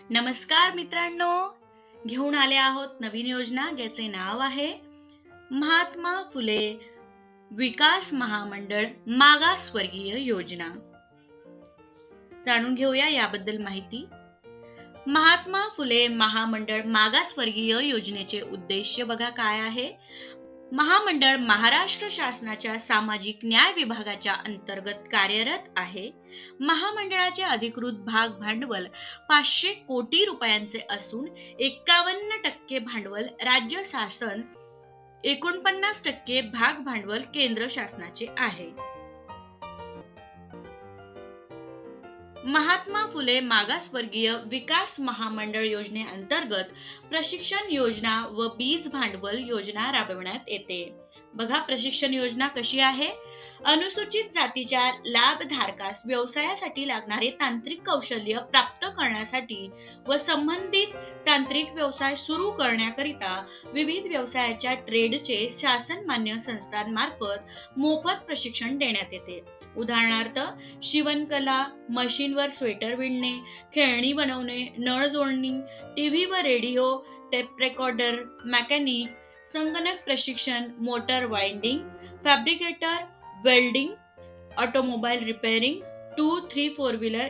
नमस्कार मित्रांनो, घेऊन आले आहोत नवीन योजना ज्याचे नाव आहे महात्मा फुले विकास महामंडळ मागासवर्गीय योजना। जाणून घेऊया याबद्दल माहिती। महात्मा फुले महामंडळ मागासवर्गीय योजनेचे उद्देश बघा काय आहे। महामंडळ महाराष्ट्र शासनाच्या सामाजिक न्याय विभागाच्या अंतर्गत कार्यरत आहे। महामंडळाचे अधिकृत भाग भांडवल 500 कोटी रुपयांचे असून 51% भांडवल राज्य शासन, 49% भाग भांडवल केंद्र शासनाचे आहे। महात्मा फुले मागासवर्गीय विकास महामंडळ योजनेअंतर्गत प्रशिक्षण योजना व बीज भांडवल योजना राबविण्यात येते। बघा प्रशिक्षण योजना कशी आहे। अनुसूचित जातीच्या लाभधारकास व्यवसायासाठी लागणारे तांत्रिक कौशल्य प्राप्त करण्यासाठी व संबंधित तांत्रिक व्यवसाय सुरू करण्याकरिता विविध व्यवसायाच्या ट्रेडचे शासन मान्य संस्थांमार्फत मोफत प्रशिक्षण देण्यात येते। उदाहरणार्थ शिवणकला, मशीनवर स्वेटर विणणे, खेळणी बनवणे, नळ जोडणी, टीव्ही व रेडिओ, टेप रेकॉर्डर, मेकॅनिक, संगणक प्रशिक्षण, motor winding, fabricator, welding, automobile repairing, 2-3-4 wheeler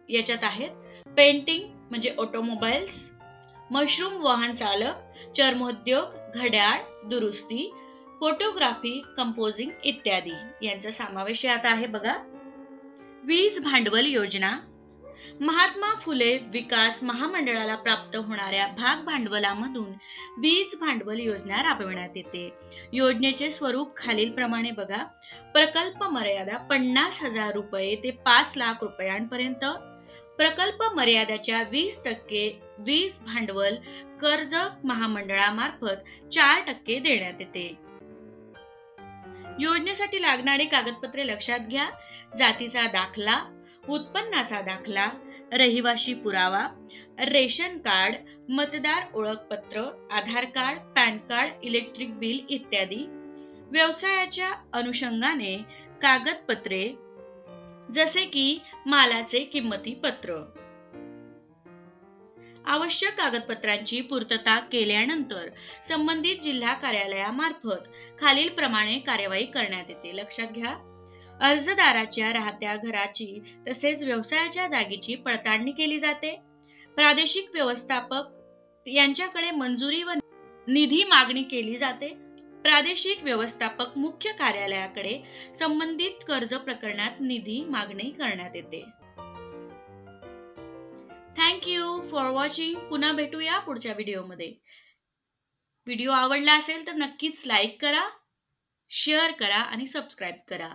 याच्यात आहेत, पेंटिंग म्हणजे ऑटोमोबाईल्स, मशरूम वाहन चालक, चर्मोद्योग, घड्याळ दुरुस्ती, फोटोग्राफी, कंपोजिंग इत्यादी यांचा समावेश यात आहे। बघा वीज भांडवल योजना। महात्मा फुले विकास महामंडळाला प्राप्त होणाऱ्या भाग भांडवलामधून वीज भांडवल योजना राबविण्यात येते। योजनेचे स्वरूप खालील प्रमाणे बघा। प्रकल्प मर्यादा 50,000 रुपये ते 5 लाख रुपयांपर्यंत। प्रकल्प मर्यादाच्या 20% वीज भांडवल कर्ज महामंडळामार्फत 4% देण्यात येते। योजनेसाठी लागणारी कागदपत्रे लक्षात घ्या। जातीचा दाखला, उत्पन्नाचा दाखला, रहिवासी पुरावा, रेशन कार्ड, मतदार ओळखपत्र, Aadhaar card, PAN card, electric bill इत्यादी। व्यवसायाच्या अनुषंगाने कागदपत्रे जसे की मालाचे किंमती पत्र। आवश्यक कागदपत्रांची पूर्तता केल्यानंतर संबंधित जिल्हा कार्यालयामार्फत खालील प्रमाणे कार्यवाही करण्यात येते। लक्षात घ्या। अर्जदाराच्या राहत्या घराची तसेच व्यवसायाच्या जागेची पडताळणी केली जाते। प्रादेशिक व्यवस्थापक यांच्याकडे मंजुरी व निधी मागणी केली जाते। प्रादेशिक व्यवस्थापक मुख्य कार्यालयाकडे संबंधित कर्ज प्रकरणात निधी मागणी करण्यात येते। Thank you for watching. पुन्हा भेटूया पुढच्या व्हिडिओमध्ये। व्हिडिओ आवडला असेल तर नक्कीच लाईक करा, शेअर करा आणि सबस्क्राईब करा।